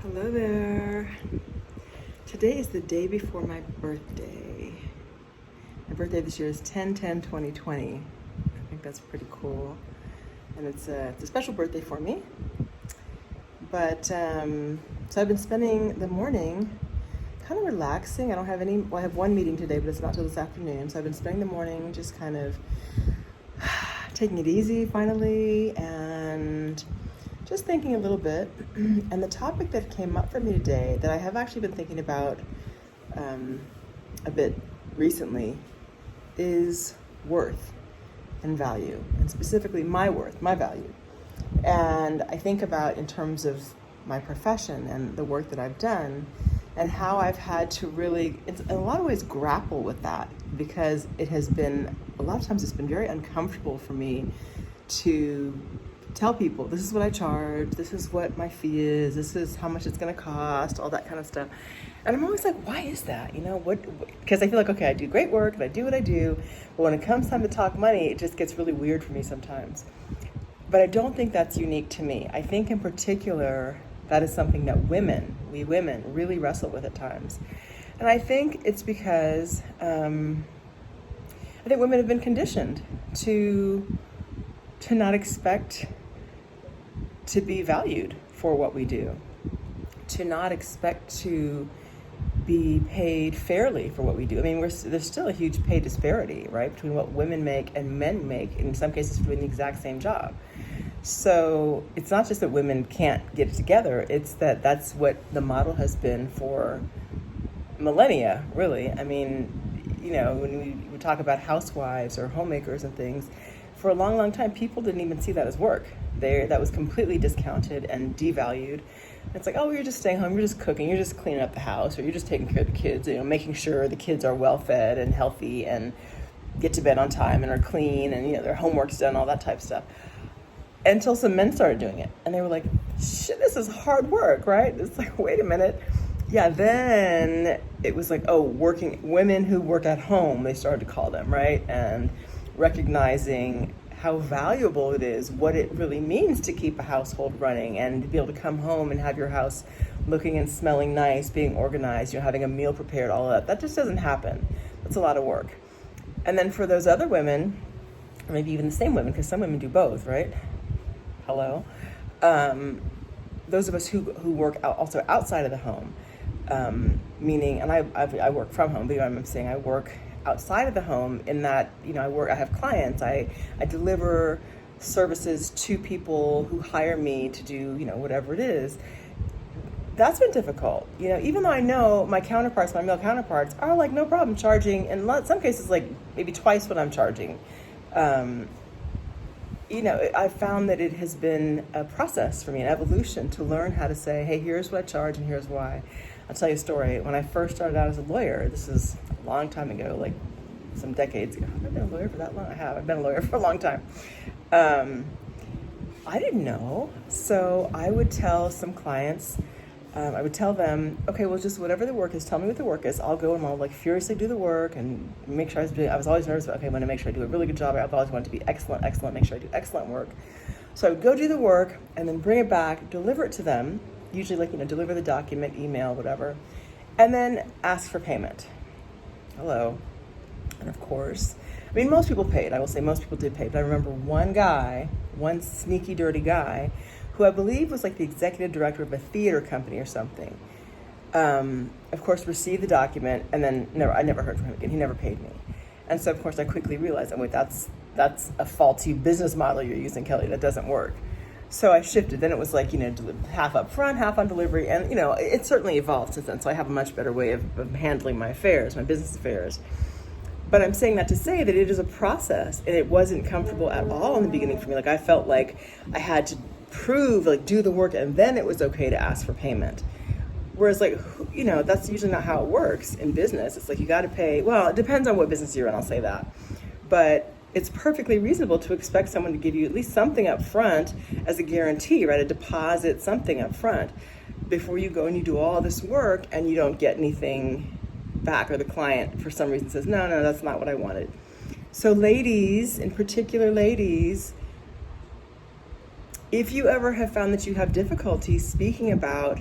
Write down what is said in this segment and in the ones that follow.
Hello there. Today is the day before my birthday. My birthday this year is 10/10/2020. I think that's pretty cool. And it's a special birthday for me. But, so I've been spending the morning kind of relaxing. I have one meeting today, but it's not till this afternoon. So I've been spending the morning just kind of taking it easy finally and just thinking a little bit. And the topic that came up for me today that I have actually been thinking about a bit recently is worth and value, and specifically my worth, my value. And I think about in terms of my profession and the work that I've done and how I've had to really, in a lot of ways, grapple with that, because it has been, a lot of times it's been very uncomfortable for me to tell people, this is what I charge, this is what my fee is, this is how much it's going to cost, all that kind of stuff. And I'm always like, why is that? You know, because I feel like, okay, I do great work and I do what I do, but when it comes time to talk money, it just gets really weird for me sometimes. But I don't think that's unique to me. I think in particular, that is something that we women really wrestle with at times. And I think it's because I think women have been conditioned to not expect to be valued for what we do, to not expect to be paid fairly for what we do. I mean, there's still a huge pay disparity, right, between what women make and men make, in some cases doing the exact same job. So it's not just that women can't get it together, it's that that's what the model has been for millennia, really. I mean, you know, when we talk about housewives or homemakers and things, for a long, long time, people didn't even see that as work. That was completely discounted and devalued. It's like, oh, you're just staying home, you're just cooking, you're just cleaning up the house, or you're just taking care of the kids, you know, making sure the kids are well fed and healthy and get to bed on time and are clean and, you know, their homework's done, all that type of stuff. Until some men started doing it. And they were like, shit, this is hard work, right? It's like, wait a minute. Yeah, then it was like, oh, women who work at home, they started to call them, right? And recognizing how valuable it is, what it really means to keep a household running and to be able to come home and have your house looking and smelling nice, being organized, you know, having a meal prepared, all of that. That just doesn't happen. That's a lot of work. And then for those other women, or maybe even the same women, because some women do both, right? Hello. Those of us who work also outside of the home, meaning, and I work from home, but you know what I'm saying, I work outside of the home in that, you know, I have clients, I deliver services to people who hire me to do, you know, whatever it is. That's been difficult, you know, even though I know my male counterparts are like, no problem charging, in some cases, like maybe twice what I'm charging. You know, I've found that it has been a process for me, an evolution to learn how to say, hey, here's what I charge and here's why. I'll tell you a story. When I first started out as a lawyer, this is a long time ago, like some decades ago. Have I been a lawyer for that long? I have. I've been a lawyer for a long time. I didn't know. So I would tell some clients, I would tell them, okay, well, just whatever the work is, tell me what the work is. I'll go and I'll like furiously do the work and make sure I was always nervous about, okay, I want to make sure I do a really good job. I've always wanted to be excellent, make sure I do excellent work. So I would go do the work and then bring it back, deliver it to them, usually like, you know, deliver the document, email, whatever, and then ask for payment. Hello. And of course, I mean, most people paid. I will say most people did pay, but I remember one sneaky, dirty guy, who I believe was like the executive director of a theater company or something, of course, received the document and then I never heard from him again. He never paid me. And so, of course, I quickly realized, oh, wait, that's a faulty business model you're using, Kelly. That doesn't work. So I shifted. Then it was like, you know, half up front, half on delivery. And, you know, it certainly evolved since then. So I have a much better way of handling my affairs, my business affairs. But I'm saying that to say that it is a process, and it wasn't comfortable at all in the beginning for me. Like, I felt like I had to prove, like, do the work, and then it was okay to ask for payment. Whereas, like, you know, that's usually not how it works in business. It's like you got to pay. Well, it depends on what business you're in, I'll say that. But it's perfectly reasonable to expect someone to give you at least something up front as a guarantee, right? A deposit, something up front, before you go and you do all this work and you don't get anything back, or the client for some reason says, no, that's not what I wanted. So ladies, in particular ladies, if you ever have found that you have difficulty speaking about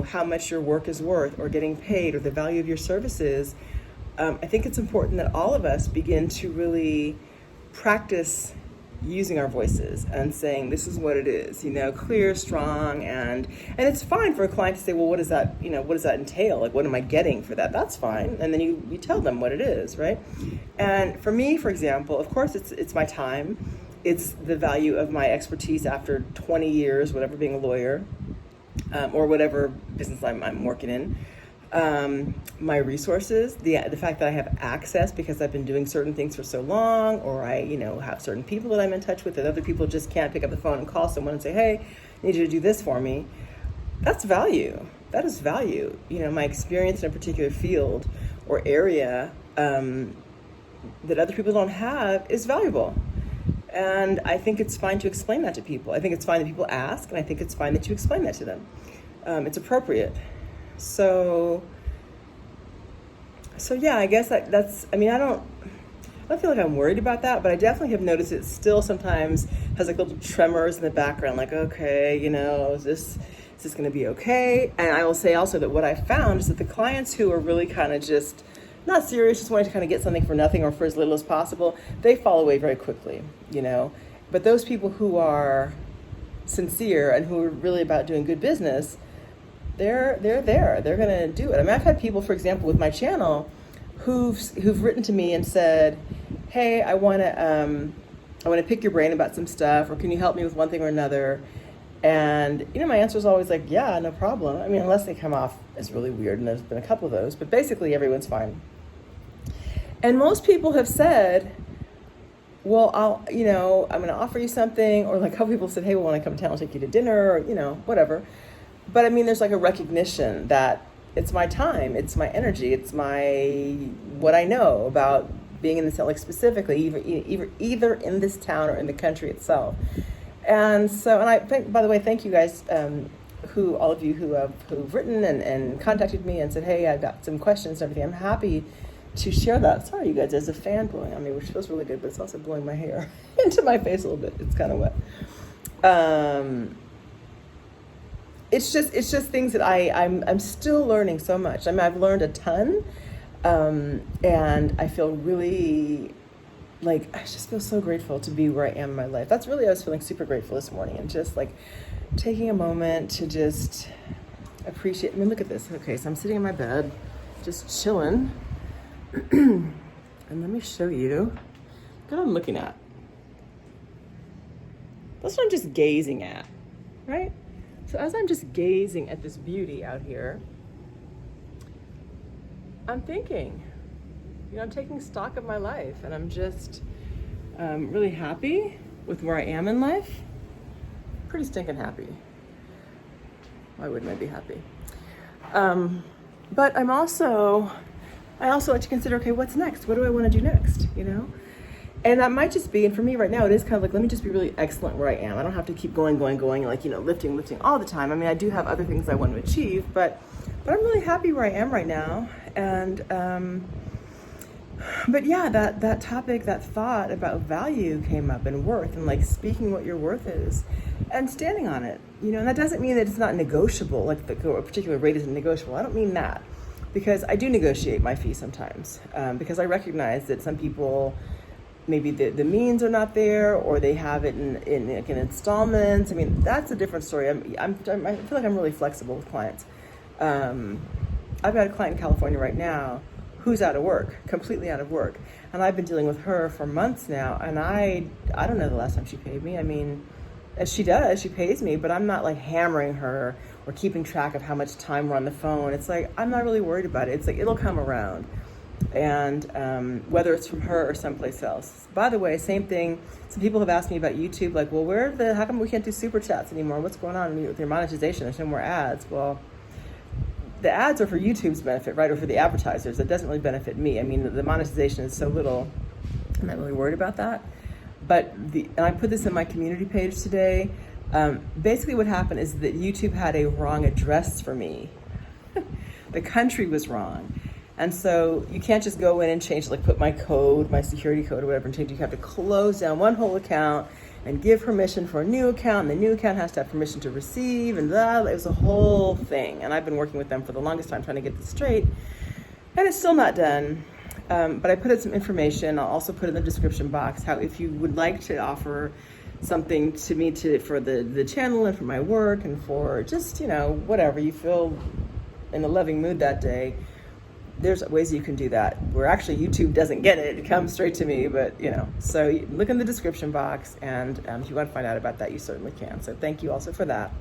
how much your work is worth or getting paid or the value of your services, I think it's important that all of us begin to really practice using our voices and saying, this is what it is, clear, strong, and it's fine for a client to say, well, what does that entail? Like, what am I getting for that? That's fine. And then you tell them what it is, right? And for me, for example, of course, it's my time. It's the value of my expertise after 20 years, whatever, being a lawyer, or whatever business I'm working in. My resources, the fact that I have access because I've been doing certain things for so long, or I, have certain people that I'm in touch with that other people just can't pick up the phone and call someone and say, hey, I need you to do this for me. That's value. That is value. My experience in a particular field or area that other people don't have is valuable. And I think it's fine to explain that to people. I think it's fine that people ask, and I think it's fine that you explain that to them. It's appropriate. So yeah, I guess that's, I don't feel like I'm worried about that, but I definitely have noticed it still sometimes has like little tremors in the background, like, okay, is this going to be okay? And I will say also that what I found is that the clients who are really kind of just not serious, just wanting to kind of get something for nothing or for as little as possible, they fall away very quickly, But those people who are sincere and who are really about doing good business, they're there. They're going to do it. I've had people, for example, with my channel who've written to me and said, hey, I want to pick your brain about some stuff, or can you help me with one thing or another? And, my answer is always like, yeah, no problem. Unless they come off as really weird, and there's been a couple of those, but basically everyone's fine. And most people have said, well, I'm going to offer you something, or like a couple people said, hey, well, when I come to town, I'll take you to dinner, or, whatever. But there's like a recognition that it's my time, it's my energy, it's what I know about being in this town, like specifically, either in this town or in the country itself. And so, and I think, by the way, thank you guys, all of you who've written and contacted me and said, hey, I've got some questions and everything. I'm happy to share that. Sorry, you guys, there's a fan blowing on me, which feels really good, but it's also blowing my hair into my face a little bit. It's kind of wet. It's just things that I'm still learning so much. I've learned a ton, and I feel really I just feel so grateful to be where I am in my life. I was feeling super grateful this morning, and just taking a moment to just appreciate. Look at this. Okay, so I'm sitting in my bed, just chilling, and let me show you what I'm looking at. That's what I'm just gazing at, right? So as I'm just gazing at this beauty out here, I'm thinking, I'm taking stock of my life, and I'm just really happy with where I am in life. Pretty stinking happy. Why wouldn't I be happy? But I also like to consider, okay, what's next? What do I want to do next? And that might just be, and for me right now, it is kind of like, let me just be really excellent where I am. I don't have to keep going, lifting all the time. I do have other things I want to achieve, but I'm really happy where I am right now. And, but yeah, that topic, that thought about value came up, and worth, and speaking what your worth is and standing on it, and that doesn't mean that it's not negotiable, like a particular rate isn't negotiable. I don't mean that, because I do negotiate my fee sometimes, because I recognize that some people, maybe the means are not there, or they have it in installments. That's a different story. I feel like I'm really flexible with clients. I've got a client in California right now who's out of work, completely out of work. And I've been dealing with her for months now, and I don't know the last time she paid me. As she does, she pays me, but I'm not hammering her or keeping track of how much time we're on the phone. It's I'm not really worried about it. It's it'll come around. And whether it's from her or someplace else. By the way, same thing. Some people have asked me about YouTube, well, how come we can't do super chats anymore? What's going on with your monetization? There's no more ads. Well, the ads are for YouTube's benefit, right? Or for the advertisers. It doesn't really benefit me. The monetization is so little. I'm not really worried about that. But and I put this in my community page today. Basically what happened is that YouTube had a wrong address for me. The country was wrong. And so you can't just go in and change, put my code, my security code or whatever, and change. You have to close down one whole account and give permission for a new account, and the new account has to have permission to receive, and blah. It was a whole thing. And I've been working with them for the longest time trying to get this straight, and it's still not done. But I put in some information. I'll also put in the description box how if you would like to offer something to me for the channel and for my work and for just, whatever you feel in a loving mood that day, there's ways you can do that. Where actually YouTube doesn't get it. It comes straight to me, but so look in the description box, and if you want to find out about that, you certainly can. So thank you also for that.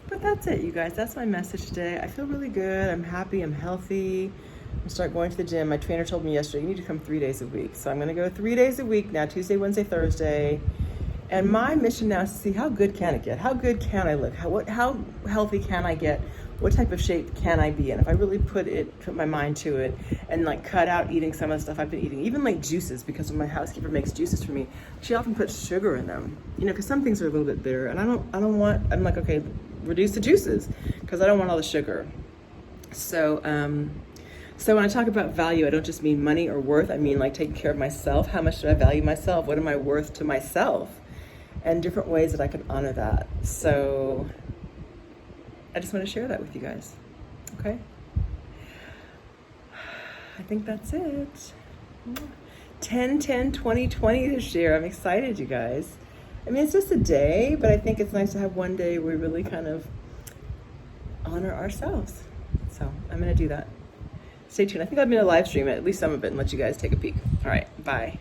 But that's it, you guys. That's my message today. I feel really good. I'm happy. I'm healthy. I'm gonna start going to the gym. My trainer told me yesterday, you need to come 3 days a week. So I'm going to go 3 days a week now, Tuesday, Wednesday, Thursday. And my mission now is to see how good can it get? How good can I look? How healthy can I get? What type of shape can I be in? If I really put my mind to it and like cut out eating some of the stuff I've been eating, even like juices, because when my housekeeper makes juices for me, she often puts sugar in them, because some things are a little bit bitter, and I'm like, okay, reduce the juices, because I don't want all the sugar. So when I talk about value, I don't just mean money or worth. I mean like taking care of myself. How much do I value myself? What am I worth to myself? And different ways that I can honor that. So I just want to share that with you guys. Okay? I think that's it. 10/10/2020 this year. I'm excited, you guys. I mean, it's just a day, but I think it's nice to have one day where we really kind of honor ourselves. So I'm going to do that. Stay tuned. I think I'm going to live stream it, at least some of it, and let you guys take a peek. All right. Bye.